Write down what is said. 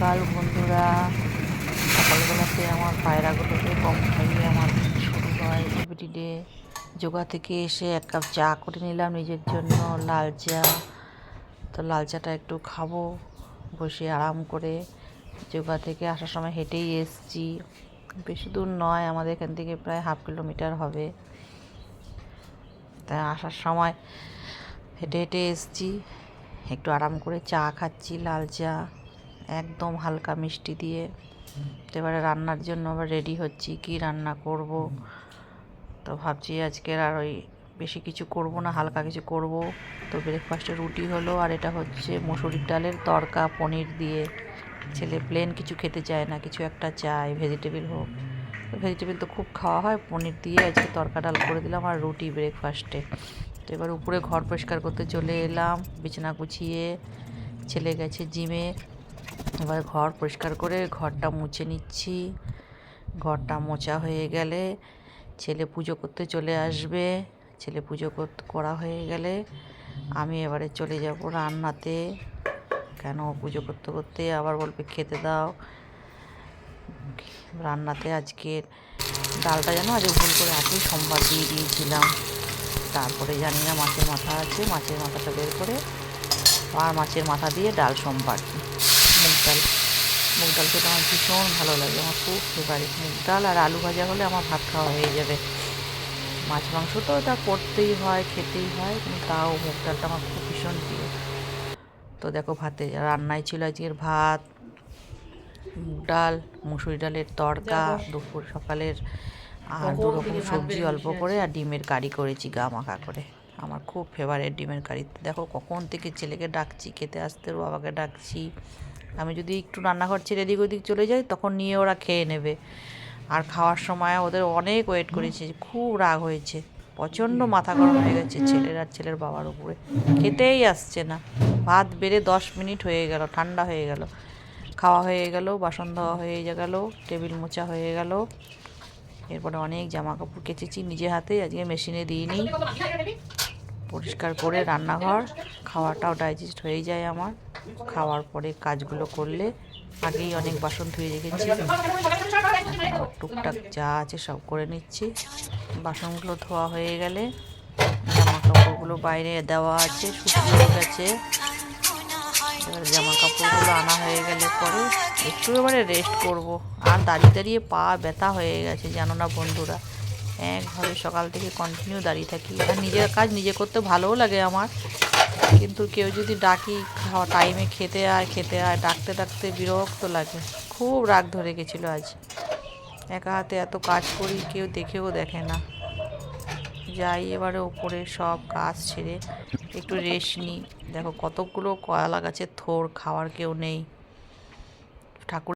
সকাল বন্ধুরা। সকালবেলাতে আমার পায়রাগুলোকে কম খাইয়ে আমার শুরু হয় এভরিডে। যোগা থেকে এসে এক কাপ চা করে নিলাম নিজের জন্য, লাল চা। তো লাল চাটা একটু খাবো বসে আরাম করে। যোগা থেকে আসার সময় হেঁটেই এসছি, বেশি দূর নয়, আমাদের এখান থেকে প্রায় 1/2 কিলোমিটার হবে। তাই আসার সময় হেঁটে হেঁটে এসছি, একটু আরাম করে চা খাচ্ছি, লাল চা একদম হালকা মিষ্টি দিয়ে। এবারে রান্নার জন্য আবার রেডি হচ্ছি, কি রান্না করব। তো ভাবছি আজকের আর ওই বেশি কিছু করব না, হালকা কিছু করব। তো ব্রেকফাস্টে রুটি হলো, আর এটা হচ্ছে মসুরির ডালের তড়কা পনির দিয়ে। ছেলে প্লেন কিছু খেতে চায় না, কিছু একটা চায়, ভেজিটেবিল হোক। ভেজিটেবিল তো খুব খাওয়া হয়, পনির দিয়ে আজকে তড়কা ডাল করে দিলাম আর রুটি ব্রেকফাস্টে। তো এবার উপরে ঘর পরিষ্কার করতে চলে এলাম, বিছানা গুছিয়ে। ছেলে গেছে জিমে, এবার ঘর পরিষ্কার করে ঘরটা মুছে নিচ্ছি। ঘরটা মোছা হয়ে গেলে ছেলে পুজো করতে চলে আসবে। ছেলে পুজো করা হয়ে গেলে আমি এবারে চলে যাব রান্নাতে। কেন পুজো করতে করতে আবার বলবে খেতে দাও। রান্নাতে আজকের ডালটা যেন আজ ভুল করে আগেই সোমবার দিয়ে দিয়েছিলাম। তারপরে জানি না মাছের মাথা আছে, মাছের মাথাটা বের করে আর মাছের মাথা দিয়ে ডাল সোমবার। মুগ ডাল, মুগ ডাল খেতে আমার ভীষণ ভালো লাগে, আমার খুব ফেভারিট। মুগ ডাল আর আলু ভাজা হলে আমার ভাত খাওয়া হয়ে যাবে। মাছ মাংস তো ওটা করতেই হয়, খেতেই হয়, কিন্তু তাও মুগ ডালটা আমার খুব ভীষণ প্রিয়। তো দেখো ভাতে রান্নায় ছিল আজকের ভাত, মুগ ডাল, মুসুরি ডালের তড়কা, দুপুর সকালের আর 2 রকম সবজি অল্প করে, আর ডিমের কারি করেছি গা মাখা করে। আমার খুব ফেভারিট ডিমের কারি। দেখো কখন থেকে ছেলেকে ডাকছি খেতে আসতে, বাবাকে ডাকছি। আমি যদি একটু রান্নাঘর ছেড়ে এদিক ওদিক চলে যাই তখন নিয়ে ওরা খেয়ে নেবে। আর খাওয়ার সময় ওদের অনেক ওয়েট করেছে, খুব রাগ হয়েছে, প্রচণ্ড মাথা গরম হয়ে গেছে ছেলের আর ছেলের বাবার উপরে। খেতেই আসছে না। ভাত বেড়ে 10 মিনিট হয়ে গেল, ঠান্ডা হয়ে গেল। খাওয়া হয়ে গেল, বাসন ধোয়া হয়ে গেল, টেবিল মোছা হয়ে গেল। এরপরে অনেক জামা কাপড় কেচেছি নিজে হাতে, আজকে মেশিনে দিইনি। পরিষ্কার করে রান্নাঘর, খাওয়াটাও ডাইজেস্ট হয়ে যায় আমার। খাওয়ার পরে কাজগুলো করলে আগেই অনেক বাসন ধুয়ে রেখেছি, টুকটাক যা আছে সব করে নিচ্ছি। বাসনগুলো ধোয়া হয়ে গেলে জামা কাপড়গুলো বাইরে দেওয়া আছে, শুকিয়ে গেছে। এবার জামা কাপড়গুলো আনা হয়ে গেলে পরে একটু এবারে রেস্ট করব। আর দাঁড়িয়ে দাঁড়িয়ে পা ব্যথা হয়ে গেছে জানো না বন্ধুরা, একভাবে সকাল থেকে কন্টিনিউ দাঁড়িয়ে থাকি। আর নিজের কাজ নিজে করতে ভালোও লাগে আমার, কিন্তু কেউ যদি ডাকি খাওয়া টাইমে খেতে আয় খেতে আয়, ডাকতে ডাকতে বিরক্ত লাগে। খুব রাগ ধরে গেছিলো আজ, একা হাতে এত কাজ করি, কেউ দেখেও দেখে না। যাই এবারে ওপরে সব কাজ ছেড়ে একটু রেস্ট নিই। দেখো কতগুলো কলা গাছের থোড়, খাওয়ার কেউ নেই। ঠাকুর